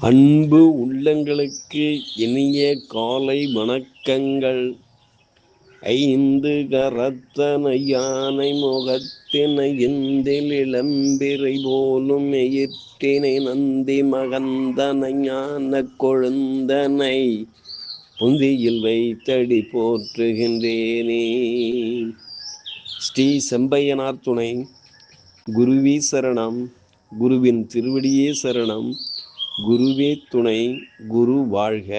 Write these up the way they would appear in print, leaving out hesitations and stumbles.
அன்பு உள்ளங்களுக்கு இனிய காலை வணக்கங்கள். ஐந்து கரத்தனை யானை முகத்தினை இந்தில் இளம்பிறை போலும் எயிற்றினை நந்தி மகந்தனை ஞான கொழுந்தனை புந்தியில் வைத்தடி போற்றுகின்றேனே. ஸ்ரீ செம்பையனார் துணை. குருவே சரணம். குருவின் திருவடியே சரணம். குருவே துணை. குரு வாழ்க.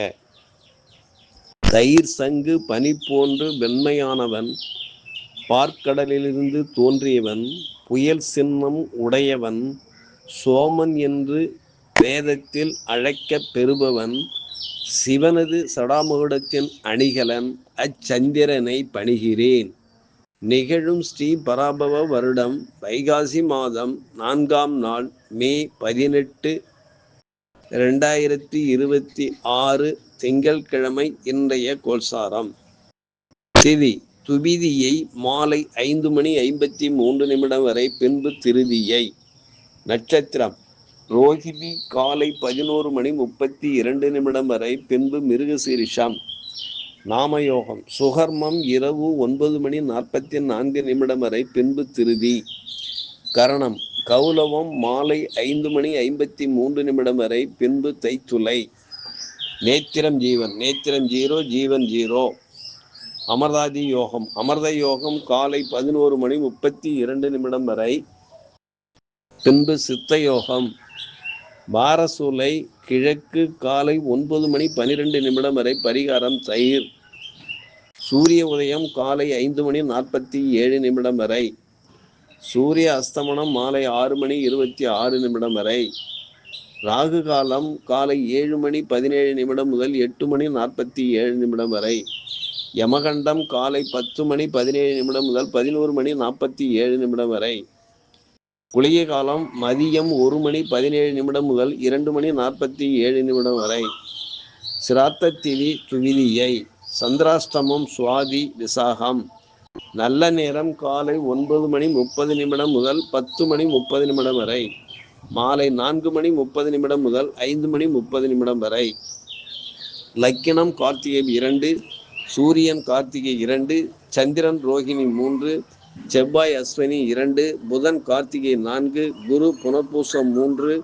தயிர் சங்கு பனி போன்று வெண்மையானவன், பார்க்கடலிலிருந்து தோன்றியவன், புயல் சின்னம் உடையவன், சோமன் என்று வேதத்தில் அழைக்கப் பெறுபவன், சிவனது சடாமுகுடத்தின் அணிகலன், அச்சந்திரனை பணிகிறேன். நிகழும் ஸ்ரீ பராபவ வருடம் வைகாசி மாதம் 4ஆம் நாள் மே 18, 2026 திங்கட்கிழமை. இன்றைய கோல்சாரம். திதி துவிதியை மாலை 5:53 வரை, பின்பு திருதியை. நட்சத்திரம் ரோஹிணி காலை 11:32 வரை, பின்பு மிருகசீரிஷம். நாமயோகம் சுகர்மம் இரவு 9:44 வரை, பின்பு திருதி. கரணம் கௌலவம் மாலை 5:53 வரை, பின்பு தைத்துளை. நேத்திரம் ஜீவன். நேத்திரம் 0, ஜீவன் 0. அமர்தாதி யோகம். அமர்த யோகம் காலை 11:32 வரை, பின்பு சித்த யோகம். பாரசூலை கிழக்கு காலை 9:12 வரை, பரிகாரம் தயிர். சூரிய உதயம் காலை 5:47 வரை, சூரிய அஸ்தமனம் மாலை 6:26 வரை, ராகு காலம் காலை 7:17 முதல் 8:47 வரை, யமகண்டம் காலை 10:17 முதல் 11:47 வரை, குளிகை காலம் மதியம் 1:17 முதல் 2:47 வரை, சிராத்த திதி துவிதியை. சந்திராஷ்டமம் சுவாதி விசாகம். நல்ல நேரம் காலை 9:30 முதல் 10:30 வரை, மாலை 4:30 முதல் 5:30 வரை. லக்கினம் கார்த்திகை 2, சூரியன் கார்த்திகை 2, சந்திரன் ரோஹிணி 3, செவ்வாய் அஸ்வினி 2, புதன் கார்த்திகை 4, குரு புனர்பூசம் 3,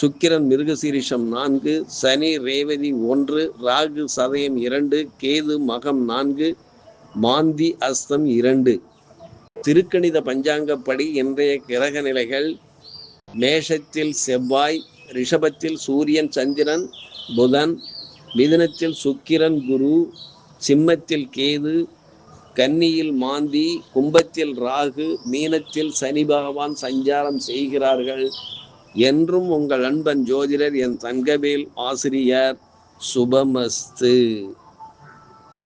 சுக்கிரன் மிருகசீரிஷம் 4, சனி ரேவதி 1, ராகு சதயம் 2, கேது மகம் 4, மாந்தி அஸ்தம் 2. திருக்கணித பஞ்சாங்கப்படி இன்றைய கிரக நிலைகள்: மேஷத்தில் செவ்வாய், ரிஷபத்தில் சூரியன் சந்திரன் புதன், மிதுனத்தில் சுக்கிரன் குரு, சிம்மத்தில் கேது, கன்னியில் மாந்தி, கும்பத்தில் ராகு, மீனத்தில் சனி பகவான் சஞ்சாரம் செய்கிறார்கள். என்றும் உங்கள் அன்பன் ஜோதிடர் என் தங்கவேல் ஆசிரியர். சுபமஸ்து.